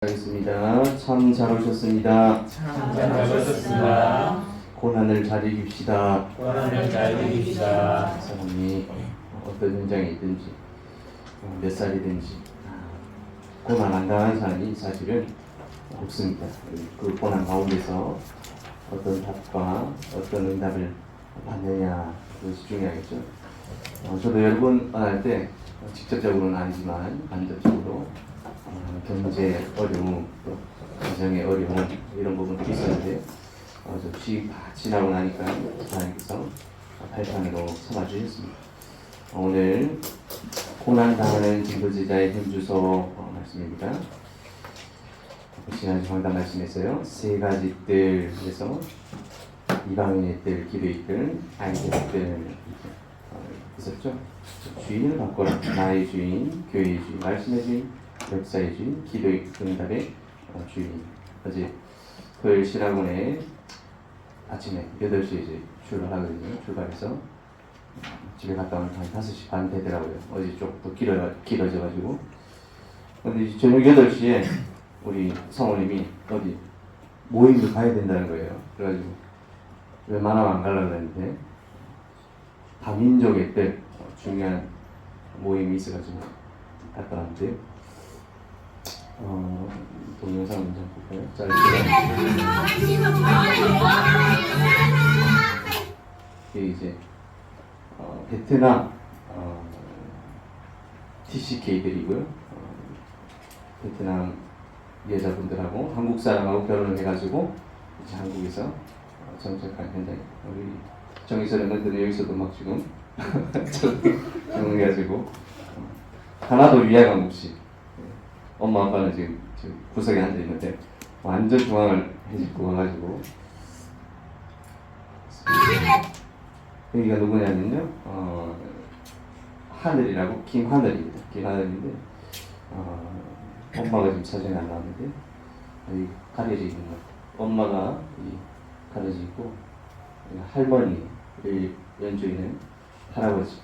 하겠습니다. 참 잘 오셨습니다. 참 잘 오셨습니다. 고난을 잘 이깁시다. 고난을 잘 이깁시다. 사람이 어떤 현장에 있든지 몇 살이든지 고난 안 당한 사람이 사실은 없습니다. 그 고난 가운데서 어떤 답과 어떤 응답을 받느냐, 그것이 중요하겠죠. 저도 여러 번 만날 때 직접적으로는 아니지만 간접적으로 경제 어려움, 또 가정의 어려움 이런 부분들이 있었는데 저 취임 다 지나고 나니까 하나님께서 발판으로 삼아주셨습니다. 오늘 고난당하는 진도제자의 현주소 말씀입니다. 지난주 강단 말씀에서요, 세 가지 뜰에서 이방인의 뜰, 기도의 뜰, 아이들의 뜰 있었죠. 주인을 바꿔라. 나의 주인, 교회의 주인, 말씀의 주인, 역사의 주인, 기도의 응답의 주인. 어제 토요일 신학원에 아침에 8시에 이제 출발하거든요. 출발해서 집에 갔다 오면 한 5시 반 되더라고요. 어제 좀 더 길어져가지고. 근데 이제 저녁 8시에 우리 성우님이 어디 모임을 가야 된다는 거예요. 그래가지고 웬만하면 안 가려고 했는데 다민족의 때 중요한 모임이 있어가지고 갔다 왔는데요. 동영상 먼저 볼까요? 이게 이제 베트남 TCK들이고요. 베트남 여자분들하고 한국 사람하고 결혼을 해가지고 이제 한국에서 정착한 현장. 우리 정의선의 멘트는 여기서도 막 지금 정해가지고 하나도 위화감 없이 엄마 아빠는 지금 구석에 앉아 있는데 완전 중앙을 해집고 와가지고 여기가 누구냐면요, 하늘이라고 김하늘입니다. 김하늘인데 엄마가 지금 사진이 안 나왔는데 여기 가려져 있는 거. 엄마가 이 가려져 있고 할머니, 여기 연주인은 할아버지.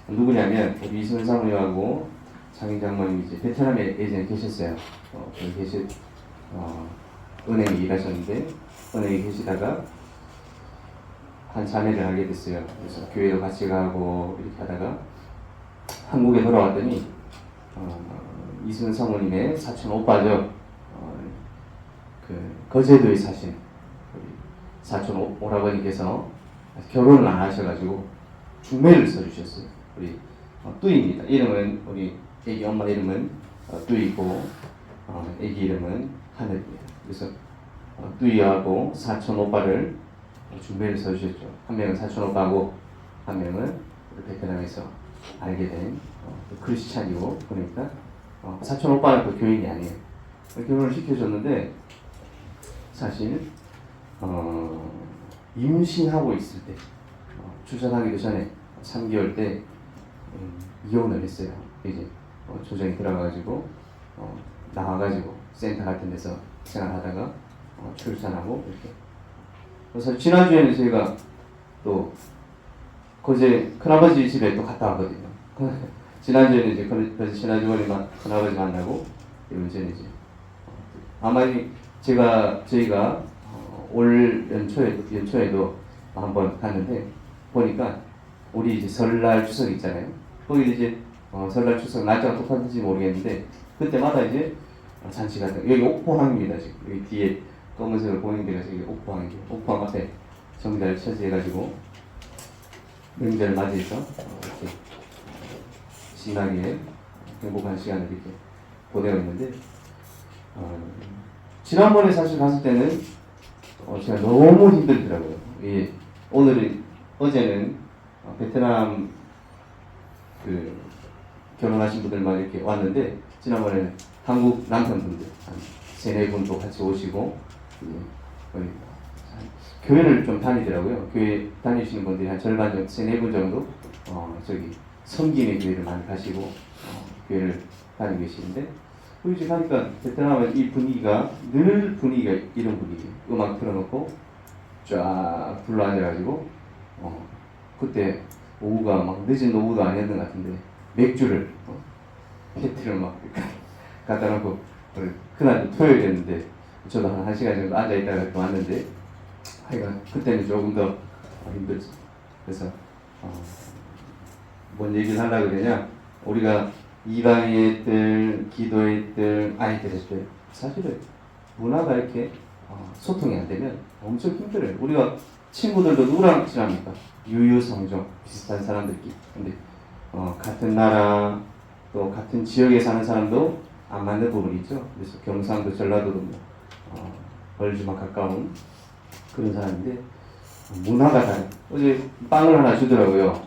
누구냐면 우리 이승훈 사모님하고 장인 장모님이 이제 베트남에 예전에 계셨어요. 거기 은행에 일하셨는데 은행에 계시다가 한 자매를 알게 됐어요. 그래서 교회도 같이 가고 이렇게 하다가 한국에 돌아왔더니 이승훈 사모님의 사촌 오빠죠. 그 거제도에 사신 사촌 오라버니께서 결혼을 안 하셔가지고 중매를 써주셨어요. 우리 뚜이입니다. 이름은 우리 애기 엄마 이름은 뚜이고 애기 이름은 하늘입니다. 그래서 뚜이하고 사촌 오빠를 중매를 써주셨죠. 한 명은 사촌 오빠고 한 명은 베트남에서 알게 된 크리스찬이고, 그러니까 사촌 오빠는 또 교인이 아니에요. 결혼을 시켜줬는데 사실 임신하고 있을 때 출산하기도 전에 3개월 때 이혼을 했어요. 이제 조정이 들어가가지고 나와가지고 센터 같은 데서 생활하다가 출산하고 이렇게. 그래서 지난주에는 저희가 또 거제 큰아버지 집에 또 갔다 왔거든요. 지난주에는 이제 거제 친아주머니만 큰아버지 만나고, 이번주에는 이제 아마 저희가 올 연초에도 한번 갔는데 보니까 우리 이제 설날 추석 있잖아요. 거기 이제 설날 추석 날짜가 똑같은지 모르겠는데 그때마다 이제 잔치가 여기 옥포항입니다. 지금 여기 뒤에 검은색으로 보이는 데가 저기 옥포항이죠. 옥포항 앞에 정자를 차지해가지고 명절 맞이해서 이렇게 신나게 행복한 시간을 이렇게 보내고 있는데 지난번에 사실 갔을 때는 제가 너무 힘들더라고요. 예, 어제는 베트남 그 결혼하신 분들만 이렇게 왔는데 지난번에는 한국 남편분들 한 3-4분도 같이 오시고 교회를 좀 다니더라고요. 교회 다니시는 분들이 한 절반 정도, 3-4분 정도 저기 섬김의 교회를 많이 가시고 교회를 다니고 계시는데, 이제 가니까 베트남은 이 분위기가 늘 분위기가 이런 분위기예요. 음악 틀어놓고 쫙 불러 앉아가지고 그때 오후가 막 늦은 오후도 아니었던 것 같은데 맥주를 페트를 막 갖다 놓고 그날도 토요일이었는데 저도 한 1시간 정도 앉아있다가 왔는데 하여간 그때는 조금 더 힘들죠. 그래서 뭔 얘기를 하려고 그러냐, 우리가 이방인들, 기도인들, 아이들들 사실은 문화가 이렇게 소통이 안 되면 엄청 힘들어요. 우리가 친구들도 누구랑 친합니까? 유유성종 비슷한 사람들끼리. 근데 같은 나라 또 같은 지역에 사는 사람도 안 맞는 부분이 있죠. 그래서 경상도, 전라도도 벌주만 가까운 그런 사람인데 문화가 다른. 어제 빵을 하나 주더라고요.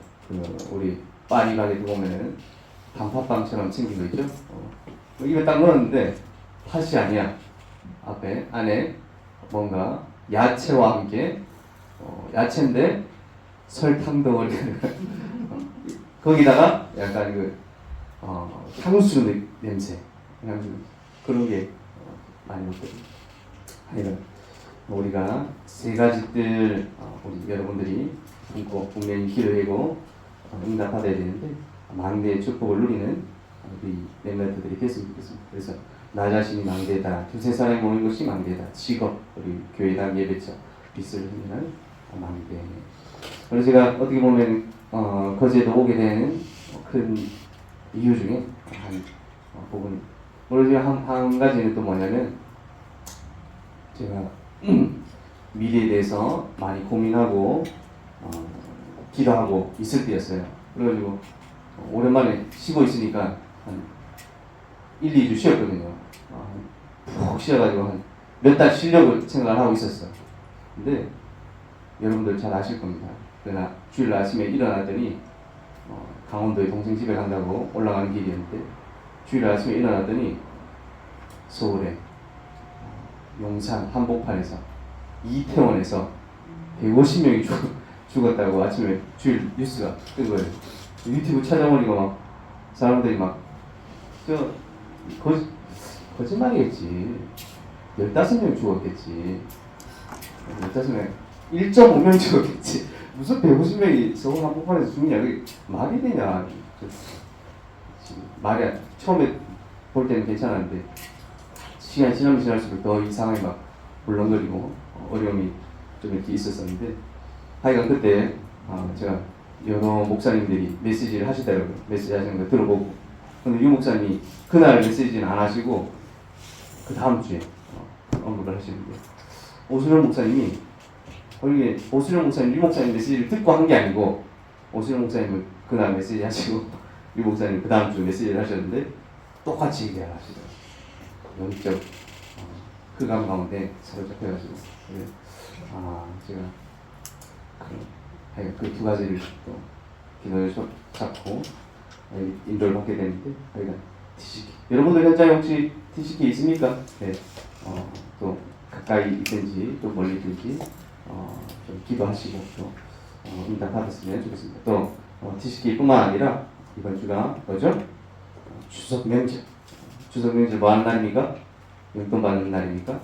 우리 파리 가게 보면은 단팥빵처럼 생긴 거 있죠. 입에 딱 넣었는데 팥이 아니야. 안에 뭔가 야채와 함께 야채인데 설탕 덩어리 거기다가 약간 향수 냄새 그런 게 많이 먹거든요. 하여간 우리가 세 가지 뜻 우리 여러분들이 꼭 분명히 기도하고 응답받아야 되는데 망대의 축복을 누리는 우리 멤버들이 됐으면 좋겠습니다. 그래서 나 자신이 망대다, 두세 사람이 모이는 것이 망대다, 직업, 우리 교회당 예배처, 빛을 흐리는 망대. 그래서 제가 어떻게 보면 거제도 오게 되는 큰 이유 중에 한 부분. 오늘 한 가지는 또 뭐냐면 제가 미래에 대해서 많이 고민하고 기도하고 있을 때였어요. 그래가지고 오랜만에 쉬고 있으니까 한 1, 2주 쉬었거든요. 푹 쉬어가지고 한 몇 달 쉬려고 생각을 하고 있었어. 근데 여러분들 잘 아실 겁니다. 그러나 주일 아침에 일어났더니 강원도에 동생 집에 간다고 올라가는 길이었는데 주일 아침에 일어났더니 서울에 용산 한복판에서 이태원에서 150명이 죽었다고 아침에 주일 뉴스가 뜬 거예요. 유튜브 찾아보니까 막 사람들이 막 거짓말이겠지. 15명 죽었겠지. 15명 1.5명 죽었겠지. 무슨 150명이 서울 한복판에서 죽냐. 그게 말이 되냐. 말이 처음에 볼 때는 괜찮았는데 시간이 지나면 지날수록 더 이상하게 막 물렁거리고 어려움이 좀 이렇게 있었었는데 하여간 그때 제가 여러 목사님들이 메시지를 하시더라고요. 메시지 하시는 거 들어보고. 근데 유 목사님이 그날 메시지는 안 하시고 그 다음 주에 언급을 하시는데 오수령 목사님이 이게 오수령 목사님, 유 목사님 메시지를 듣고 한 게 아니고 오수령 목사님은 그날 메시지 하시고 유 목사님 그 다음 주 메시지를 하셨는데 똑같이 얘기를 하시더라고요. 영적 흑암 가운데 사로잡혀가지고 제가 그 두 가지를 또 기도를 잡고 인도를 받게 되는데 TCK 여러분들 현장에 혹시 TCK 있습니까? 네. 또 가까이 있든지 또 멀리 있든지 좀 기도하시고 또 응답 받았으면 좋겠습니다. 또 TCK뿐만 아니라 이번 주가 뭐죠? 추석 명절. 추석 명절 뭐 하는 날입니까? 용돈 받는 날입니까?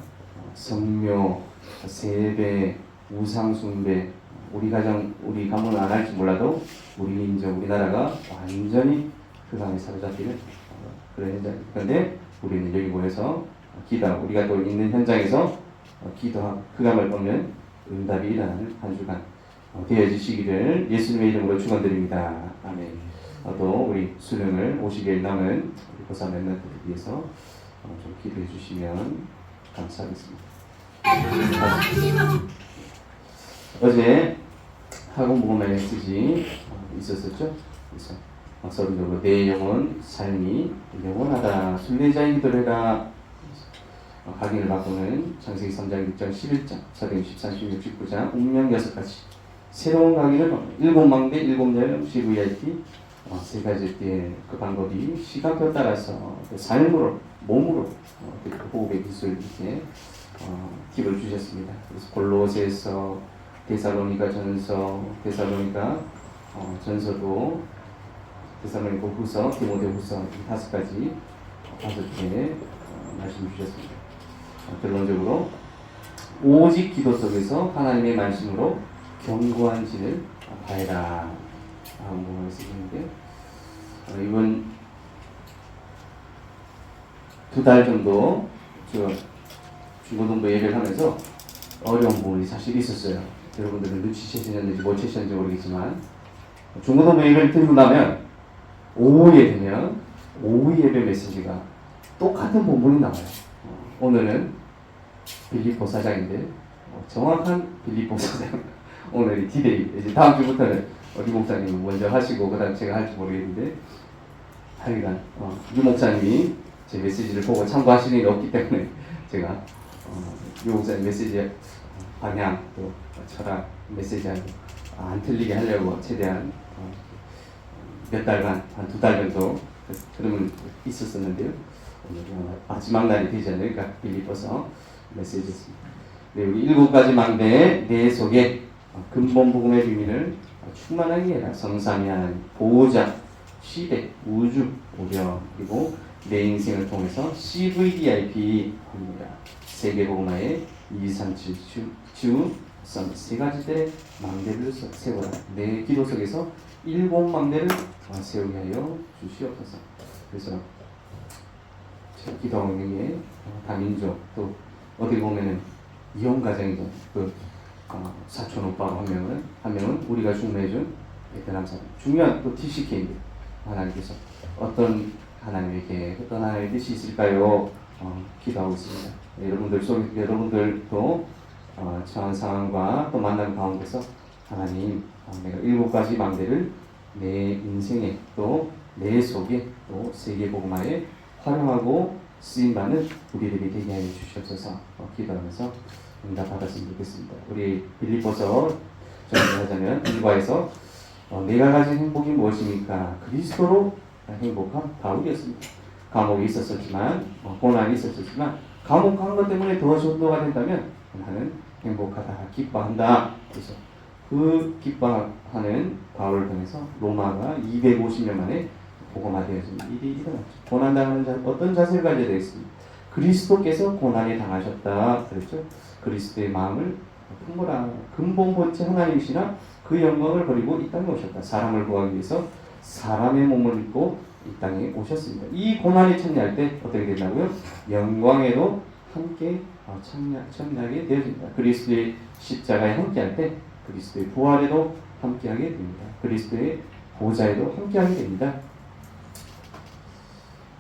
성묘, 세배, 우상숭배, 우리 가정, 우리 가문은 안 할지 몰라도 우리 민족, 우리나라가 완전히 흑암에 사로잡히는 그런 현장입니다. 그런데 우리는 여기 모여서 기도하고 우리가 또 있는 현장에서 기도하고 흑암을 보면 응답이 일어나는 한 주간 되어주시기를 예수님의 이름으로 축원드립니다. 아멘. 또 우리 수능을 50일 남은 우리 고사 멤버들을 위해서 좀 기도해 주시면 감사하겠습니다. 어제 학원 보고 메시지 있었었죠? 그래서 서론적으로 내 영혼 삶이 영원하다. 순례자의 기도를 해라. 각인을 바꾸는 창세기 3장 6장 11장 사도행 13, 16, 19장 운명 6가지 새로운 각인을 7망대 7열 CVIP 세 가지 그 방법이 시각에 따라서 삶으로 몸으로 호흡의 기술 이렇게 팁을 주셨습니다. 그래서 골로새서, 데살로니가 전서, 데살로니가 전서도, 데살로니가 후서, 디모데 후서 5가지 5개 말씀 주셨습니다. 결론적으로 오직 기도 속에서 하나님의 말씀으로 견고한 진을 바해라 하는 부분을 쓰시는데 이번 2달 정도 저 중고등부 예배를 하면서 어려운 부분이 사실 있었어요. 여러분들은 눈치채셨는지 못 채셨는지 모르겠지만 중고등부 예배를 드리고 나면 오후에 되면 오후 예배 메시지가 똑같은 본문이 나와요. 오늘은 빌립보 사장인데 정확한 빌립보 사장 오늘이 디데이. 이제 다음 주부터는 류 목사님이 먼저 하시고 그다음 제가 할지 모르겠는데 하여간 류 목사님이 제 메시지를 보고 참고하시는 게 없기 때문에 제가 류 목사님 메시지 방향 또 철학 메시지하고 안 틀리게 하려고 최대한 몇 달간 한 2달 정도 그러면 있었었는데요. 오늘 마지막 날이 되지 않을까 빌립보서 메시지였습니다. 네, 우리 7가지 망대의 내 속에 근본 복음의 비밀을 충만하게 해라. 성삼위 하나님, 보호자, 시대, 우주, 오령, 그리고 내 인생을 통해서 CVDIP입니다. 세계복음화의 237 세 가지들의 망대를 세워라. 내 기도 속에서 7망대를 세우게 하여 주시옵소서. 그래서 제가 기도하는 게 다민족 또 어디 보면은 이혼 가정이죠. 그 사촌 오빠 한 명은 우리가 중매해준 베트남 사람. 중요한 또 TCK인데 하나님께서 어떤 하나님의 계획, 어떤 하나님의 뜻이 있을까요? 기도하고 있습니다. 여러분들도 처한 상황과 또 만남 가운데서 하나님, 내가 7가지 망대를 내 인생에 또 내 속에 또 세계복음화에 활용하고 쓰임받는 우리들이 되게 하여 주시옵소서. 기도하면서 응답받았으면 좋겠습니다. 우리 빌립보서 정리하자면 1과에서 내가 가진 행복이 무엇입니까? 그리스도로 행복한 바울이었습니다. 감옥이 있었지만 고난이 있었지만 감옥한 것 때문에 더 전도가 된다면 나는 행복하다, 기뻐한다. 그래서 그 기뻐하는 바울을 통해서 로마가 250년 만에 복음화되어진 일이 일어났죠. 고난당하는 어떤 자세를 가져야 되겠습니까? 그리스도께서 고난에 당하셨다 그랬죠. 그리스도의 마음을 품으라. 근본 본체 하나님이시나 그 영광을 버리고 이 땅에 오셨다. 사람을 구하기 위해서 사람의 몸을 입고 이 땅에 오셨습니다. 이 고난에 참여할 때 어떻게 된다고요? 영광에도 함께 참여하게 되어집니다. 그리스도의 십자가에 함께할 때 그리스도의 부활에도 함께하게 됩니다. 그리스도의 보좌에도 함께하게 됩니다.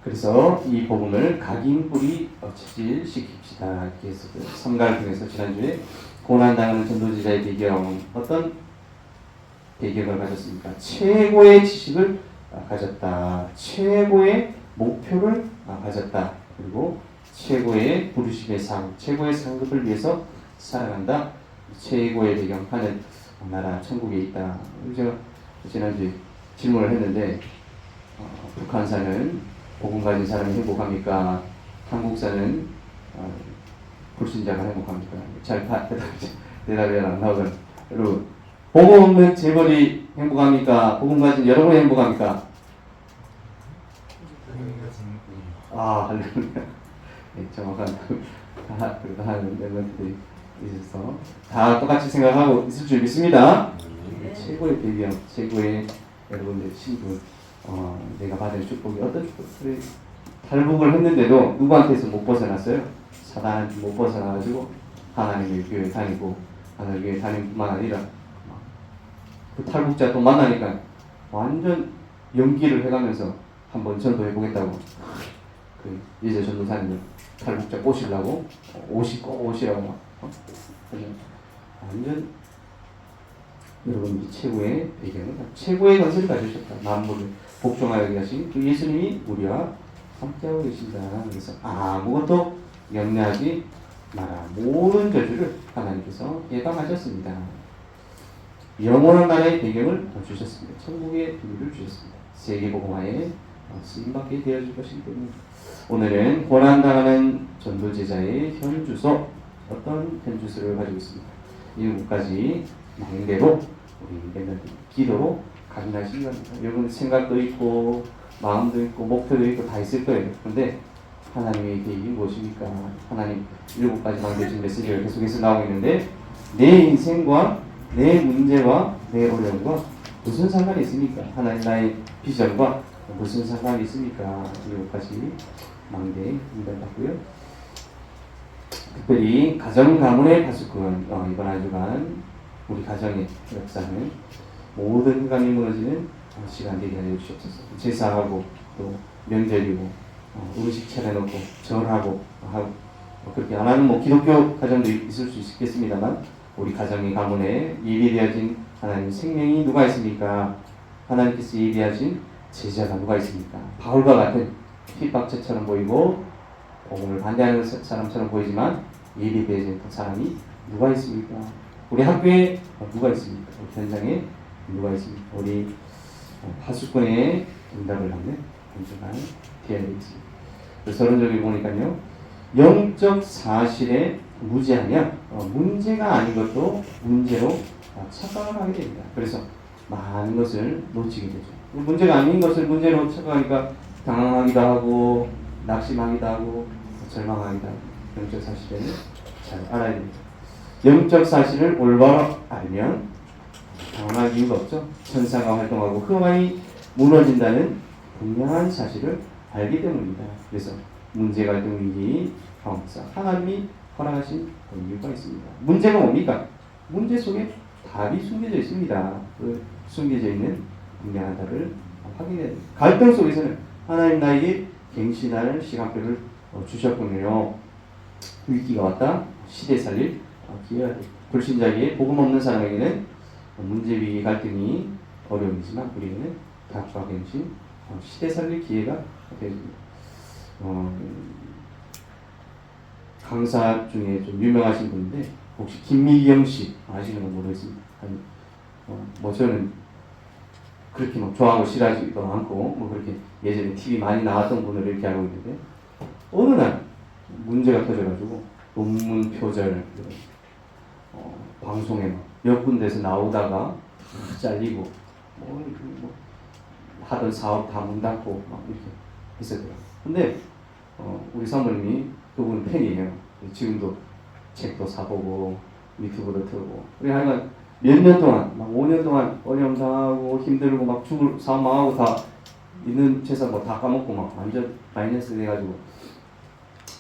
그래서 이 복음을 각인뿌리 체질시킵시다. 이렇게 해서 3가를 통해서 지난주에 고난당하는 전도지자의 배경, 어떤 배경을 가졌습니까? 최고의 지식을 가졌다. 최고의 목표를 가졌다. 그리고 최고의 부르심의 삶, 최고의 상급을 위해서 살아간다. 최고의 배경, 하는 나라, 천국에 있다. 제가 지난주에 질문을 했는데 북한 사는 복음 가진 사람이 행복합니까? 한국 사는 불신자가 행복합니까? 잘 대답이 안 나오더라고요. 여러분, 복음 없는 재벌이 행복합니까? 복음 가진 여러분이 행복합니까? 할렐루야. 네, 정확한 그래도 하는 멤버들이 있어서 다 똑같이 생각하고 있을 줄 믿습니다. 최고의 배경, 최고의 여러분들 신분, 내가 받은 축복이 어떤 축복을 탈북을 했는데도 누구한테서 못 벗어났어요? 사단한테 못 벗어나가지고 하나님의 교회 다니고 하나님의 교회 다니는 뿐만 아니라 그 탈북자 또 만나니까 완전 연기를 해가면서 한번 전도해보겠다고 그 예제 전도사님들 탈북자 꼬시려고 꼭 오시라고 완전 여러분이 최고의 배경은 최고의 건설을 가지셨다. 만물을 복종하여 계신 그 예수님이 우리와 함께하고 계신다. 그래서 아무것도 염려하지 마라. 모든 저주를 하나님께서 예방하셨습니다. 영원한 나라의 배경을 주셨습니다. 천국의 비밀을 주셨습니다. 세계복음화에 쓰임받게 되어질 것이기 때문에 오늘은 고난당하는 전도제자의 현주소, 어떤 현주소를 가지고 있습니다. 7가지 망대로 우리 멤버들 기도로 각인하시기 바랍니다. 여러분 생각도 있고 마음도 있고 목표도 있고 다 있을 거예요. 그런데 하나님의 계획이 무엇입니까? 하나님 7가지 망대 중 메시지가 계속해서 나오고 있는데 내 인생과 내 문제와 내 어려움과 무슨 상관이 있습니까? 하나님 나의 비전과 무슨 상관이 있습니까? 7가지 망대에 인정받고요. 특별히 가정 가문의 파수꾼 이번 한 주간 우리 가정의 역사는 모든 감이 무너지는 시간 되게 하여 주시옵소서. 제사하고 또 명절이고 음식 차려놓고 절하고 하고 그렇게 안 하는 기독교 가정도 있을 수 있겠습니다만 우리 가정의 가문에 예비되어진 하나님 생명이 누가 있습니까? 하나님께서 예비하신 제자가 누가 있습니까? 바울과 같은 핍박자처럼 보이고 복음을 반대하는 사람처럼 보이지만 예비되어진 그 사람이 누가 있습니까? 우리 학교에 누가 있습니까? 우리 현장에 누가 있습니까? 우리 파수꾼의 응답을 받는 한 주간 되어야 되겠습니다. 서론적으로 보니까요, 영적 사실에 무지하면 문제가 아닌 것도 문제로 착각을 하게 됩니다. 그래서 많은 것을 놓치게 되죠. 문제가 아닌 것을 문제로 착각하니까 당황하기도 하고 낙심하기도 하고 절망하기도 하고 영적 사실을 잘 알아야 됩니다. 영적 사실을 올바로 알면 당황할 이유가 없죠. 천사가 활동하고 흠안이 무너진다는 분명한 사실을 알기 때문입니다. 그래서 문제 갈등 위기 가운데서 하나님이 허락하신 이유가 있습니다. 문제가 뭡니까? 문제 속에 답이 숨겨져 있습니다. 그 숨겨져 있는 분명한 답을 확인해야 됩니다. 갈등 속에서는 하나님 나에게 갱신할 시간표를 주셨군요. 위기가 왔다. 시대 살릴 기회가 됩니다. 불신자에게 복음 없는 사람에게는 문제 위기 갈등이 어려움이지만 우리에게는 답과 갱신 시대 살릴 기회가 되어집니다. 강사 중에 좀 유명하신 분인데 혹시 김미경 씨 아시는 건 모르겠습니다. 저는 그렇게 막 좋아하고 싫어하지도 않고 그렇게 예전에 TV 많이 나왔던 분을 이렇게 알고 있는데 어느 날 문제가 터져가지고 논문 표절 방송에 몇 군데서 나오다가 잘리고 하던 사업 다 문 닫고 막 이렇게 했었더라고요. 근데 우리 사모님이 그분 팬이에요. 지금도 책도 사보고 유튜브도 틀고 우리 하여간 몇 년 동안 막 5년 동안 어려움 당하고 힘들고 막 죽을 사업 망하고 다 있는 재산 다 까먹고 막 완전 마이너스 돼가지고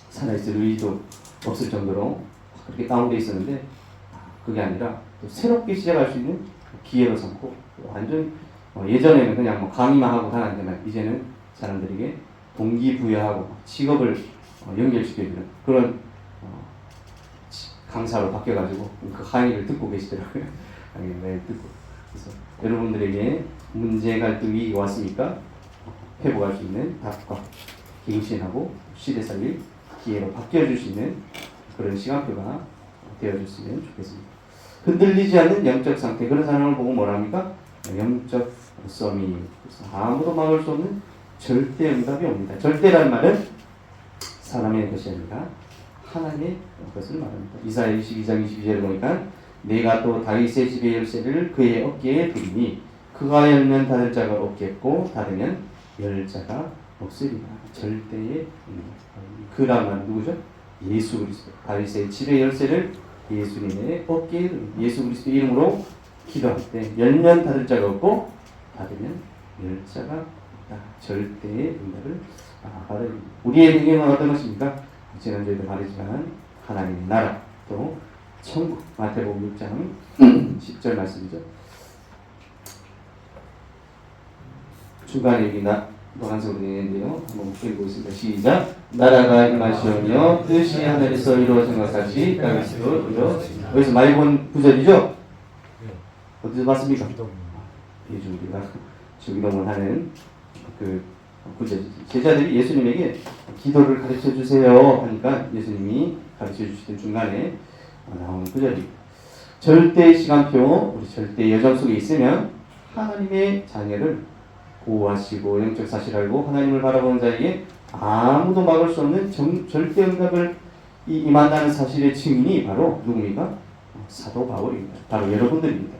살아있을 의지도 없을 정도로 그렇게 다운돼 있었는데 그게 아니라 또 새롭게 시작할 수 있는 기회로 삼고 완전 예전에는 그냥 강의만 하고 다녔는데 이제는 사람들에게 동기부여하고 직업을 연결시켜주는 그런 강사로 바뀌어가지고 그 강의를 듣고 계시더라고요. 강의를 매일 듣고. 그래서 여러분들에게 문제 갈등 위기가 왔으니까 회복할 수 있는 답과 갱신하고 시대 살릴 기회로 바뀌어줄 수 있는 그런 시간표가 되어줬으면 좋겠습니다. 흔들리지 않는 영적 상태 그런 사람을 보고 뭐라 합니까? 영적 썸이 아무도 막을 수 없는 절대 응답이 옵니다. 절대라는 말은 사람의 것이 아니라 하나님의 것을 말합니다. 이사야 22장 22절에 보니까 내가 또 다윗의 집의 열쇠를 그의 어깨에 두리니 그가 열면 닫을 자가 없겠고 닫으면 열 자가 없으리라. 절대의 그란 말은 누구죠? 예수 그리스도. 다윗의 집의 열쇠를 예수님의 어깨에 두리니 예수 그리스도 이름으로 기도할 때 열면 닫을 자가 없고 닫으면 열 자가 없다. 절대의 응답을 받아야 됩니다. 우리의 배경은 어떤 것입니까? 지난주에도 말했지만 하나님의 나라 또 천국 마태복음 6장 10절 말씀이죠. 중간에 여기 노란색으로 되어 있는데요. 한번 읽어보겠습니다. 시작. 나라가 임하시오며 뜻이 하늘에서 이루어진 것 같이 땅에서도 이루어지리라. 여기서 많이 본 구절이죠? 어디서 봤습니까? 우리가 주기도문 하는 그 구절이죠. 제자들이 예수님에게 기도를 가르쳐 주세요 하니까 예수님이 가르쳐 주시던 중간에 나오는 구절입니다. 절대 시간표, 우리 절대 여정 속에 있으면 하나님의 자녀를 보호하시고 영적 사실 알고 하나님을 바라보는 자에게 아무도 막을 수 없는 절대 응답을 임한다는 사실의 증인이 바로 누굽니까? 사도 바울입니다. 바로 여러분들입니다.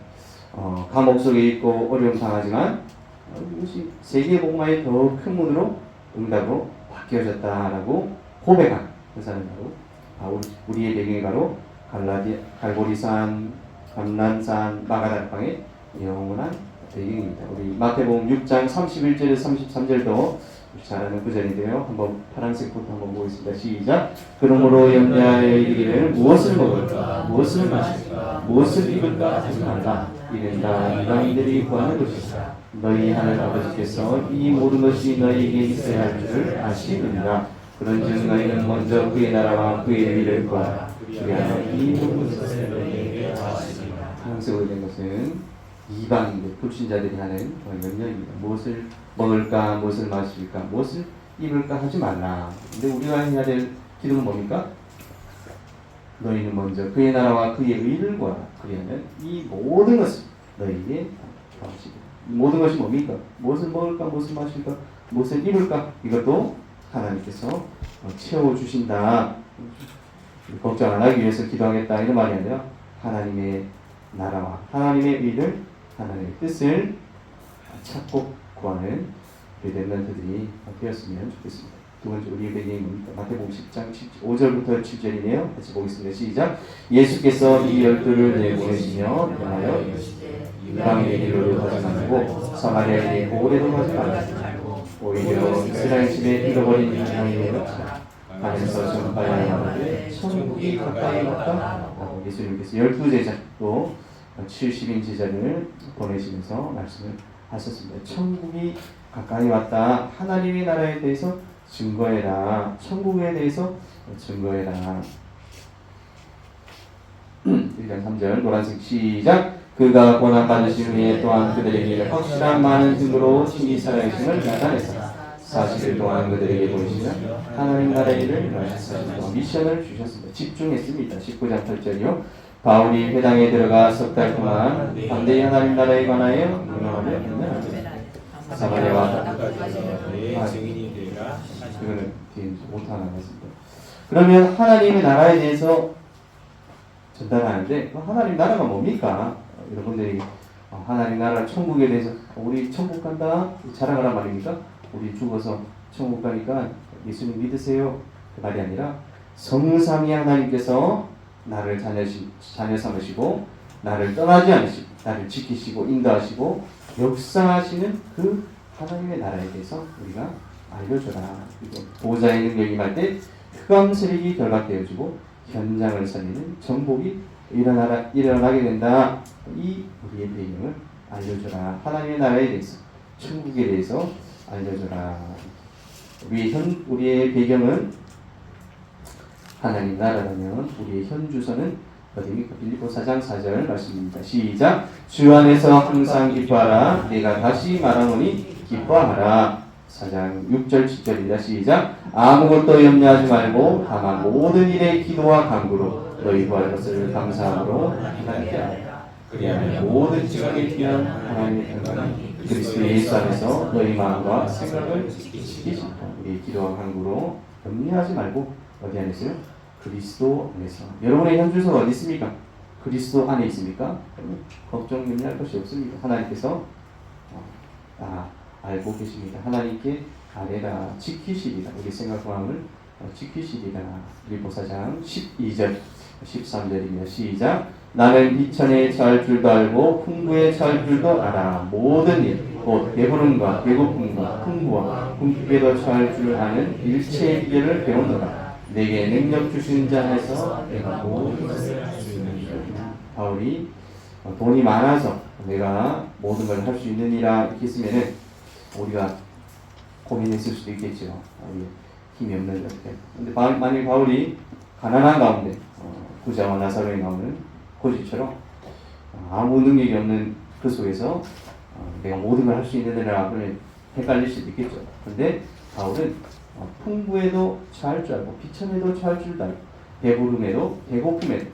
감옥 속에 있고 어려움 당하지만 이것이 세계 복음화의 더 큰 문으로 응답으로 바뀌어졌다라고 고백한 그 사람이 바로 우리의 배경이 바로 갈보리산, 감난산, 마가다락방의 영원한 배경입니다. 우리 마태복음 6장 31절에서 33절도 잘 아는 구절인데요. 한번 파란색부터 한번 보겠습니다. 시작. 그러므로 염려하여 이르기를 무엇을 먹을까, 무엇을 마실까, 무엇을 입을까 하지 말라. 이는 다 이방인들이 구하는 것이다. 너희 하늘 아버지께서 이 모든 것이 너희에게 있어야 할 줄을 아시느니라. 그런즉 너희는 먼저 그의 나라와 그의 의를 구하라. 그리하면 이 모든 것을 너희에게 더하시리라. 파란색으로 된 것은 이방인들, 불신자들이 하는 명령입니다. 무엇을 먹을까, 무엇을 마실까, 무엇을 입을까 하지 말라. 근데 우리가 해야 될 기도는 뭡니까? 너희는 먼저 그의 나라와 그의 의를 구하라. 그리하면 이 모든 것을 너희에게 더하시리라. 이 모든 것이 뭡니까? 무엇을 먹을까, 무엇을 마실까, 무엇을 입을까? 이것도 하나님께서 채워주신다. 걱정 안 하기 위해서 기도하겠다 이런 말이 아니라 하나님의 나라와 하나님의 의를, 하나님의 뜻을 찾고 구하는 렘넌트들이 되었으면 좋겠습니다. 두 번째 우리의 배경이 뭡니까? 마태복음 10장 5절부터 7절이네요. 같이 보겠습니다. 시작. 예수께서 이 12를 내보내시며 명하여 이방인의 길로 가지 말고 사마리아인의 고래로 가지 말고 오히려 이스라엘 집에 잃어버린 양의 놓자 가면서 전파하여 말하되 천국이 가까이 왔다. 예수님께서 12제자도 70인 제자를 보내시면서 말씀을 하셨습니다. 천국이 가까이 왔다. 하나님의 나라에 대해서 증거해라. 천국에 대해서 증거해라. 1장 3절 노란색 시작. 그가 고난받으신 후에 또한 그들에게 확실한 많은 증거로 신이 살아계심을 나타내사 40일 동안 그들에게 보이시며 하나님 나라의 일을 말씀하시고 미션을 주셨습니다. 집중했습니다. 19장 8절이요. 바울이 회당에 들어가 석 달 동안 반대의 하나님 나라에 관하여 명령하며 했느니라. 사마리아와 증인이 되라. 이거는 뒤에 오타 나갔습니다. 그러면 하나님의 나라에 대해서 전달하는데 하나님 나라가 뭡니까? 여러분들이 하나님 나라 천국에 대해서 우리 천국 간다 자랑하란 말입니까? 우리 죽어서 천국 가니까 예수님 믿으세요 그 말이 아니라 성삼위 하나님께서 나를 자녀 삼으시고 나를 떠나지 않으시고 나를 지키시고 인도하시고 역사하시는 그 하나님의 나라에 대해서 우리가 알려줘라. 그리고 보호자의 능력이 임할 때 흑암 세력이 결박되어지고 현장을 살리는 정복이 일어나게 된다. 이 우리의 배경을 알려줘라. 하나님의 나라에 대해서 천국에 대해서 알려줘라. 우리의 배경은 하나님 나라라면 우리의 현 주소는 어디입니까? 빌립보 4장 4절 말씀입니다. 시작. 주 안에서 항상 기뻐하라. 내가 다시 말하노니 기뻐하라. 4장 6절 7절입니다. 시작. 아무것도 염려하지 말고 다만 모든 일에 기도와 간구로 너희 구할 것을 감사함으로 하나님께 아뢰라. 그리하면 모든 지각에 필요한 하나님의 평강이 그리스도 예수 안에서 너희 마음과 생각을 지키시리라. 우리 기도와 간구로 염려하지 말고 어디 안에 있어요? 그리스도 안에서. 여러분의 현 주소가 어디 있습니까? 그리스도 안에 있습니까? 걱정 염려할 것이 없습니다. 하나님께서 알고 계십니다. 하나님께 아뢰라 지키시리라. 우리 생각 마음을 지키시리라. 빌립보 4장 12절 13절입니다. 시작. 나는 비천에 처할 줄도 알고 풍부에 처할 줄도 알아. 모든 일 곧 배부름과 배고픔과 풍부와 궁핍에도 처할 줄 아는 일체의 비결을 배웠노라. 내게 능력 주신 자 안에서 내가 모든 것을 할 수 있느니라. 바울이 돈이 많아서 내가 모든 걸 할 수 있느니라 이렇게 했으면은 우리가 고민했을 수도 있겠죠. 힘이 없는 이렇게. 근데 만약 바울이 가난한 가운데 부자와 나사로에 나오는 고집처럼 아무 능력이 없는 그 속에서 내가 모든 걸 할 수 있느니라 그러면 헷갈릴 수도 있겠죠. 근데 바울은 풍부에도 처할 줄 알고 비천에도 처할 줄도 알고 배부름에도 배고픔에도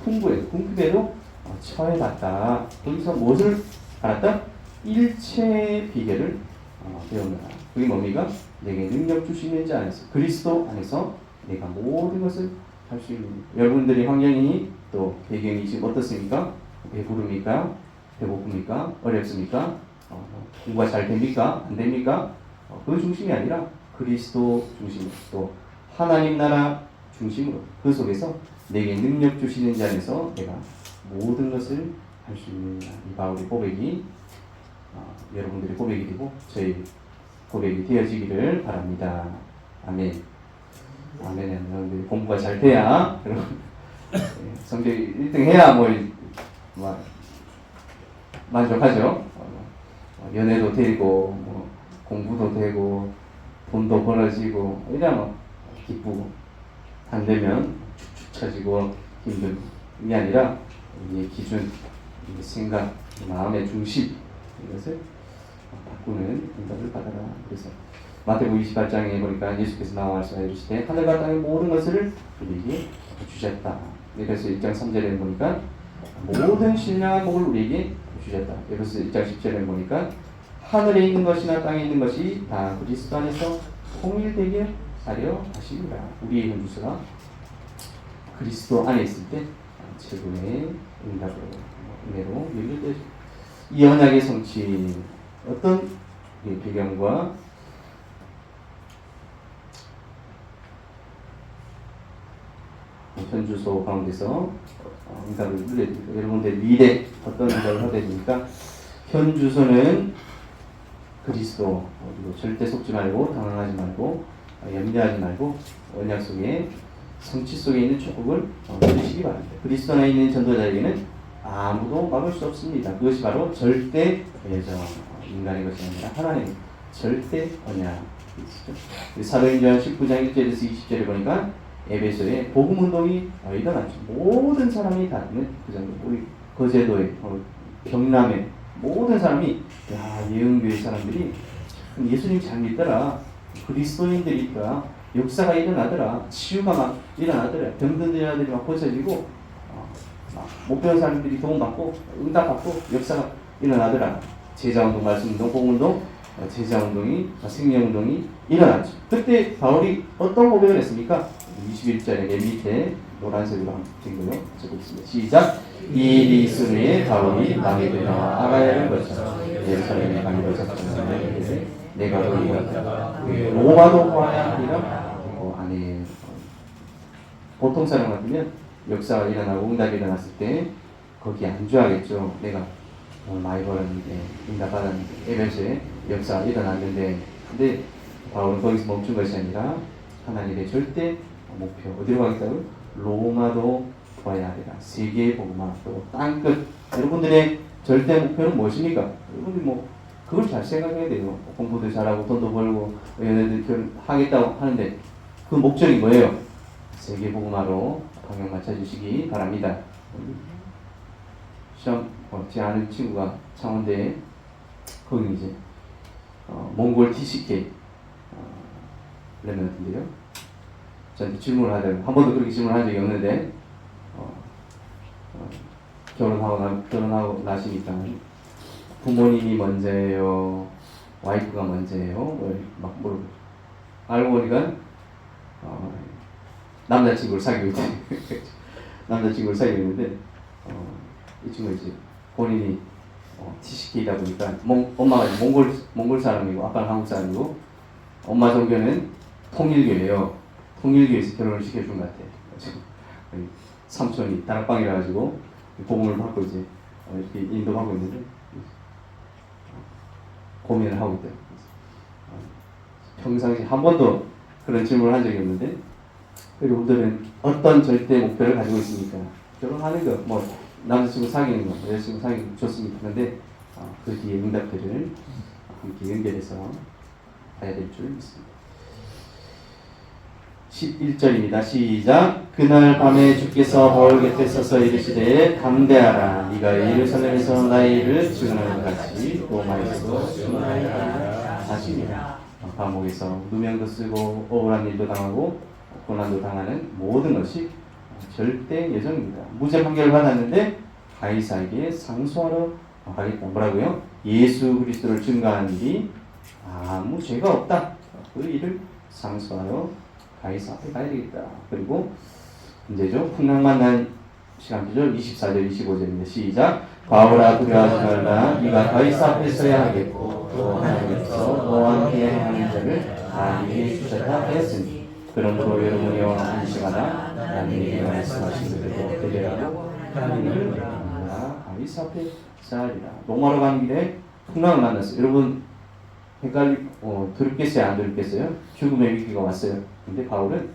풍부에도 궁핍에도 처해봤다. 거기서 무엇을 알았다? 일체의 비결을 배우느라. 그게 뭡니까? 내게 능력 주시는 자 안에서 그리스도 안에서 내가 모든 것을 할 수 있는. 여러분들의 환경이 또 배경이 지금 어떻습니까? 배부릅니까? 배고픕니까? 어렵습니까? 공부가 잘 됩니까? 안 됩니까? 그 중심이 아니라 그리스도 중심으로 또 하나님 나라 중심으로 그 속에서 내게 능력 주시는 자 안에서 내가 모든 것을 할 수 있는 이 바울의 고백이 여러분들의 고백이 되고 저희 고백이 되어지기를 바랍니다. 아멘. 아멘. 여러분들 공부가 잘 돼야 성적 1등 해야 뭐 만족하죠. 연애도 되고 공부도 되고 돈도 벌어지고 이러면 기쁘고 안 되면 축축 처지고 힘든 게 아니라 우리의 기준, 우리의 생각, 마음의 중심 이것을 바꾸는 응답을 받아라. 그래서 마태복음 28장에 보니까 예수께서 나와 말씀하시되 하늘과 땅의 모든 것을 우리에게 주셨다. 그래서 1장 3절에 보니까 모든 신령한 복을 우리에게 주셨다. 그래서 1장 10절에 보니까 하늘에 있는 것이나 땅에 있는 것이 다 그리스도 안에서 통일되게 하려 하십니다. 우리의 현주소가 그리스도 안에 있을 때 최고의 응답으로 은혜로 연결되죠. 이 언약의 성취 어떤 배경과 현주소 가운데서 응답을 눌러드립니다. 여러분들 미래 어떤 응답을 하게 됩니까? 현주소는 그리스도, 그리고 절대 속지 말고 당황하지 말고 염려하지 말고 언약 속에 성취 속에 있는 축복을 누리시기 바랍니다. 그리스도 안에 있는 전도자에게는 아무도 막을 수 없습니다. 그것이 바로 절대 예정, 인간의 것이 아니라 하나님의 절대 언약이시죠. 사도행전 19장 1절에서 20절에 보니까 에베소에 복음 운동이 일어났죠. 모든 사람이 다 그 정도, 우리 거제도에 경남에 모든 사람이 예언교회 사람들이 예수님 잘 믿더라, 그리스도인들이 있더라, 역사가 일어나더라, 치유가 막 일어나더라, 병든 자들이 막 고쳐지고 못 배운 사람들이 도움받고 응답받고 역사가 일어나더라. 제자운동, 말씀운동, 복음운동, 제자운동이 생명운동이 일어났죠. 그때 바울이 어떤 고백을 했습니까? 21절에 맨 밑에 노란색으로 된 거요. 적고 있습니다. 시작. 이 일이 있은 후에 바울이 마게도냐와 아가야를 거쳐 예루살렘에 가기로 작정하였는데 내가 거기 갔다가 로마도 가야 하리라. 안에 보통 사람 같으면 역사가 일어나고 응답이 일어났을 때 거기 안주하겠죠. 내가 많이 벌었는데 응답받았는데 에베소에 역사가 일어났는데, 근데 바울은 거기서 멈춘 것이 아니라 하나님의 절대 목표 어디로 가겠다고요? 로마도 가야 하리라. 세계의 복음화, 또 땅끝. 여러분들의 절대 목표는 무엇입니까? 여러분들이 그걸 잘 생각해야 돼요. 공부도 잘하고 돈도 벌고 연애도 결혼하겠다고 하는데 그 목적이 뭐예요? 세계 복음화로 방향 맞춰주시기 바랍니다. 시험 제 아는 친구가 창원대에 거기 이제 몽골 TCK 레몬트인데요. 저한테 질문을 하더라고요. 한 번도 그렇게 질문을 한 적이 없는데 결혼하고 나시니까 부모님이 먼저예요, 와이프가 먼저예요, 막 물어보죠. 알고 보니까 남자친구를 사귀고 있대. 남자친구를 사귀고 있는데 이 친구 이제 본인이 TCK이다 보니까 엄마가 몽골 사람이고 아빠는 한국 사람이고 엄마 종교는 통일교예요. 통일교에서 결혼을 시켜준 것 같아요. 삼촌이 다락방이라 가지고 복음을 받고 이제 이렇게 인도하고 있는데 고민을 하고 있대요. 평상시 한 번도 그런 질문을 한 적이 없는데, 여러분들은 어떤 절대 목표를 가지고 있습니까? 결혼하는 거, 남자친구 사귀는 거, 여자친구 사귀는 거 좋습니다. 그런데 그 뒤에 응답들을 함께 연결해서 봐야 될 줄 믿습니다. 11절입니다. 시작. 그날 밤에 주께서 바울 곁에 서서 이르시되 담대하라. 네가 예루살렘에서 나의 일을 증언하는 것 같이 로마에서도 증언하리라 하시니라. 감옥에서 누명도 쓰고 억울한 일도 당하고 고난도 당하는 모든 것이 절대 예정입니다. 무죄 판결을 받았는데 가이사에게 상소하러 가겠다. 뭐라고요? 예수 그리스도를 증거하는 일이 아무 죄가 없다. 그 일을 상소하러 가이사 앞에 가야 되겠다. 그리고 문제죠. 풍랑만 난 시간표죠. 24절 25절입니다. 시작. 바울아 두려워하지 말라. 네가 가이사 앞에 서야 하겠고 또 하나님께서 너와 함께 하는 자를 다 네게 주셨다 하였으니 그러므로 여러분이 안심하라. 나는 네게 말씀하신 그대로 되리라고 하나님을 믿는다. 가이사 앞에 서야 하리라. 로마로 가는 길에 풍랑을 만났어요. 여러분 두렵겠어요? 안 두렵겠어요? 죽음의 위기가 왔어요. 근데 바울은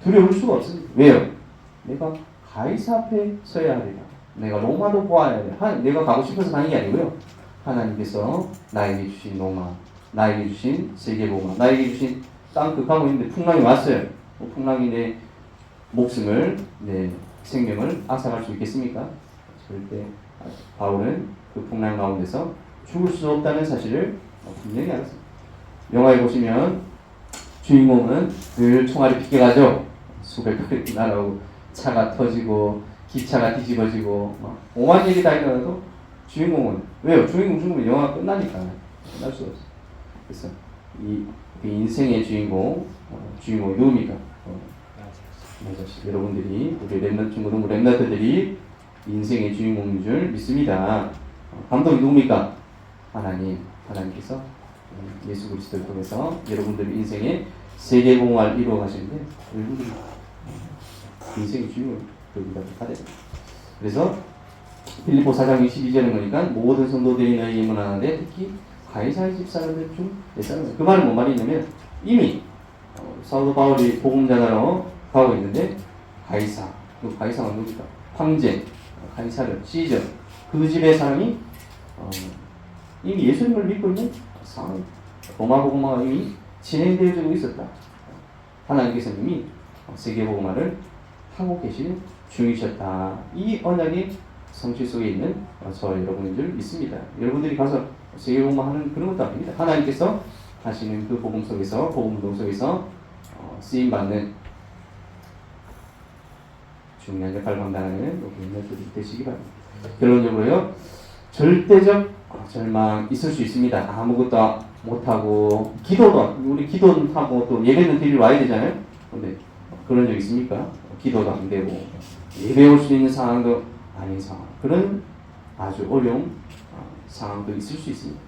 두려울 수가 없습니다. 왜요? 내가 가이사 앞에 서야 하리라. 내가 로마도 보아야 돼. 내가 가고 싶어서 가는 게 아니고요. 하나님께서 나에게 주신 로마, 나에게 주신 세계복음, 나에게 주신 땅 극하고 있는데 풍랑이 왔어요. 풍랑이 내 목숨을, 내 생명을 앗아갈 수 있겠습니까? 절대. 바울은 그 풍랑 가운데서 죽을 수 없다는 사실을 분명히 알았습니다. 영화에 보시면 주인공은 늘 총알이 비껴가죠. 수백 발이 날아오고 차가 터지고 기차가 뒤집어지고 오만 일이 다 일어나도 주인공은 왜요? 주인공 죽으면 영화가 끝나니까 끝날 수가 없어요. 그래서 그 인생의 주인공이 누굽니까? 여러분들이 우리 렘넌트 친구들 렘넌트들이 인생의 주인공인 줄 믿습니다. 감독이 누굽니까? 하나님께서 예수 그리스도를 통해서 여러분들 인생의 세계공화를 이루어 가시는데 여러분들이 인생의 주인공을 받아야 됩니다. 그래서 빌립보 4장 22절에 보니까 모든 성도들이 너희에게 문안하되 특히 가이사의 집 사람들 중 몇 사람들. 그 말은 뭔 말이냐면 이미 사도 바울이 복음 전하러 가고 있는데 그 가이사가 누구니까? 황제 가이사르 시저 그 집의 사람이 이미 예수님을 믿고 있는 상황, 로마 복음화가 이미 진행되어지고 있었다. 하나님께서 이미 세계복음화를 하고 계시는 중이셨다. 이 언약이 성취 속에 있는 저와 여러분인 줄 믿습니다. 여러분들이 가서 세계복음화하는 그런 것도 아닙니다. 하나님께서 하시는 그 복음 속에서, 복음운동 속에서 쓰임받는 중요한 역할을 감당하는 렘넌트들이 되시기 바랍니다. 결론적으로요, 절대적 절망 있을 수 있습니다. 아무것도 못하고 우리 기도는 하고 또 예배는 드리러 와야 되잖아요. 근데 그런 적 있습니까? 기도도 안 되고 예배 올 수 있는 상황도 아닌 상황, 그런 아주 어려운 상황도 있을 수 있습니다.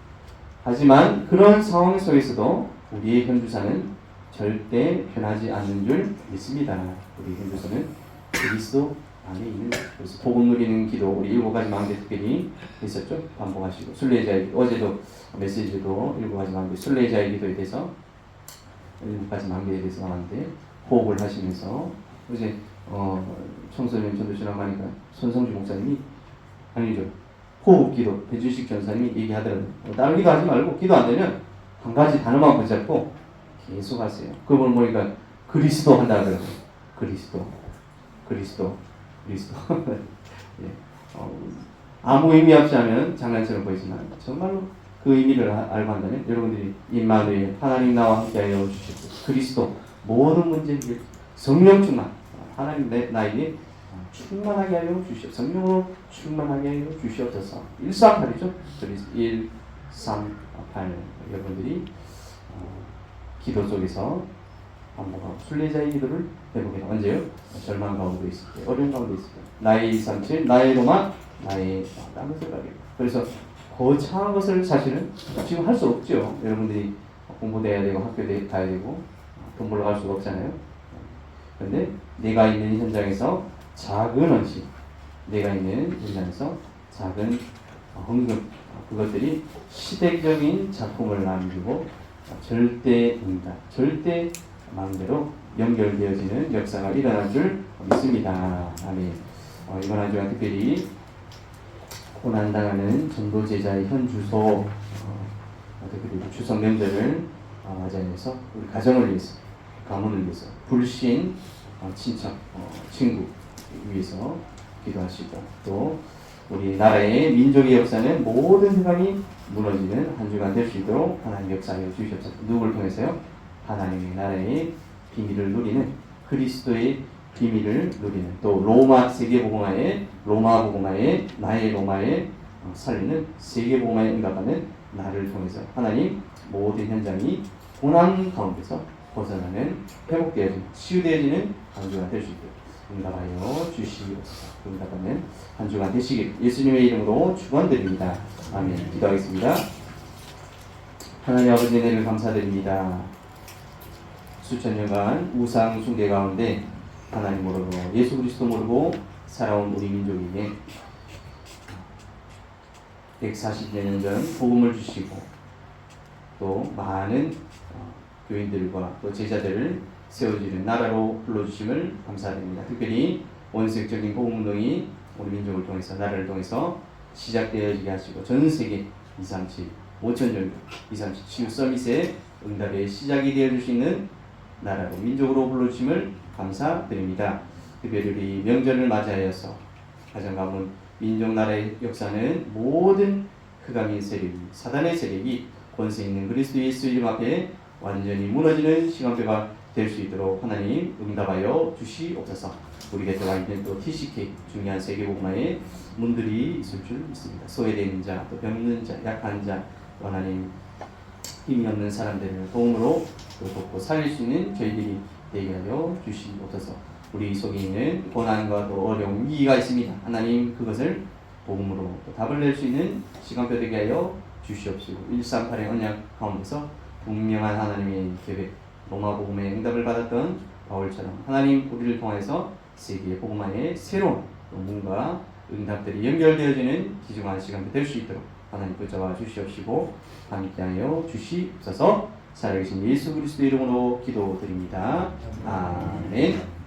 하지만 그런 상황 속에서도 우리의 현주사는 절대 변하지 않는 줄 믿습니다. 우리 현주사는 그리스도 안에 있는, 그래서 복음 누리는 기도, 우리 7가지 망대 특별히 있었죠. 반복하시고 순례자의 기도, 어제도 메시지도 7가지 망대 순례자의 기도에 대해서 7가지 망대에 대해서 나왔는데 호흡을 하시면서 이제 청소년 전도신앙 하니까 손성주 목사님이 아니죠, 호흡 기도 배주식 전사님이 얘기하더라고요. 다른 기도 하지 말고 기도 안 되면 한 가지 단어만 붙잡고 계속 하세요. 그걸 보니까 그리스도 한다 하더라고요. 그리스도 예. 아무 의미 없이 하면 장난처럼 보이지만 정말로 그 의미를 알고 한다면 여러분들이 임마누엘 하나님 나와 함께하여 주시고 그리스도 모든 문제 성령 충만, 하나님 나에게 충만하게 하여 주시옵소서. 성령으로 충만하게 하여 주시옵소서. 138이죠. 138 여러분들이 기도 속에서 반복하고 순례자의 기도를 해보게 됩니다. 언제요? 절망 가운데 있을 때, 어려운 가운데 있을 때, 나의 237, 나의 로마, 나의 다른 것을 가게. 그래서 거창한 것을 사실은 지금 할 수 없죠. 여러분들이 공부도 해야 되고 학교도 가야 되고 돈 벌러 갈 수가 없잖아요. 그런데 내가 있는 현장에서 작은 헌신, 내가 있는 현장에서 작은 헌금, 그것들이 시대적인 작품을 남기고 절대 응답, 절대 마음대로 연결되어지는 역사가 일어날 줄 믿습니다. 아멘. 이번 한 주간 특별히 고난당하는 전도 제자의 현 주소, 특별히 추석 명절을 맞이해서 우리 가정을 위해서, 가문을 위해서, 불신 친척, 친구 위해서 기도하시고, 또 우리 나라의 민족의 역사는 모든 세상이 무너지는 한 주간 될 수 있도록 하나님 역사하여 주시옵소서. 누구를 통해서요? 하나님의 나라의 비밀을 누리는, 그리스도의 비밀을 누리는, 또 로마 세계복음화의 나의 로마에 살리는 세계복음화에 응답하는 나를 통해서 하나님 모든 현장이 고난 가운데서 벗어나는, 회복되어지는, 치유되어지는 한 주간 될 수 있도록 응답하여 주시옵소서. 응답하는 한 주간 되시길 예수님의 이름으로 축원드립니다. 아멘. 기도하겠습니다. 하나님 아버지 은혜를 감사드립니다. 수천 년간 우상 숭배 가운데 하나님 모르고 예수 그리스도 모르고 살아온 우리 민족에게 140여 년 전 복음을 주시고 또 많은 교인들과 또 제자들을 세워주는 나라로 불러주심을 감사드립니다. 특별히 원색적인 복음운동이 우리 민족을 통해서 나라를 통해서 시작되어지게 하시고 전 세계 237, 5천 정도 237 치유 서밋의 응답의 시작이 되어줄 수 있는 나라로 민족으로 불러주심을 감사드립니다. 특별히 우리 명절을 맞이하여서 가정 가문 민족 나라의 역사는 모든 흑암의 세력이 사단의 세력이 권세 있는 그리스도 예수 이름 앞에 완전히 무너지는 시간표가 될 수 있도록 하나님 응답하여 주시옵소서. 우리 곁에 와 있는 또 TCK 중요한 세계복음화의 문들이 있을 줄 믿습니다. 소외된 자, 또 병든 자, 약한 자, 또 하나님 힘이 없는 사람들을 도움으로 또 돕고 살릴 수 있는 저희들이 되게 하여 주시옵소서. 우리 속에 있는 고난과 또 어려움, 위기가 있습니다. 하나님 그것을 복음으로 또 답을 낼 수 있는 시간표 되게 하여 주시옵시고 138의 언약 가운데서 분명한 하나님의 계획, 로마 복음의 응답을 받았던 바울처럼 하나님 우리를 통해서 세계의 복음화의 새로운 문과 응답들이 연결되어지는 귀중한 시간이 될 수 있도록 하나님 붙잡아 주시옵시고 함께하여 주시옵소서. 살아계신 예수 그리스도 이름으로 기도드립니다. 아멘.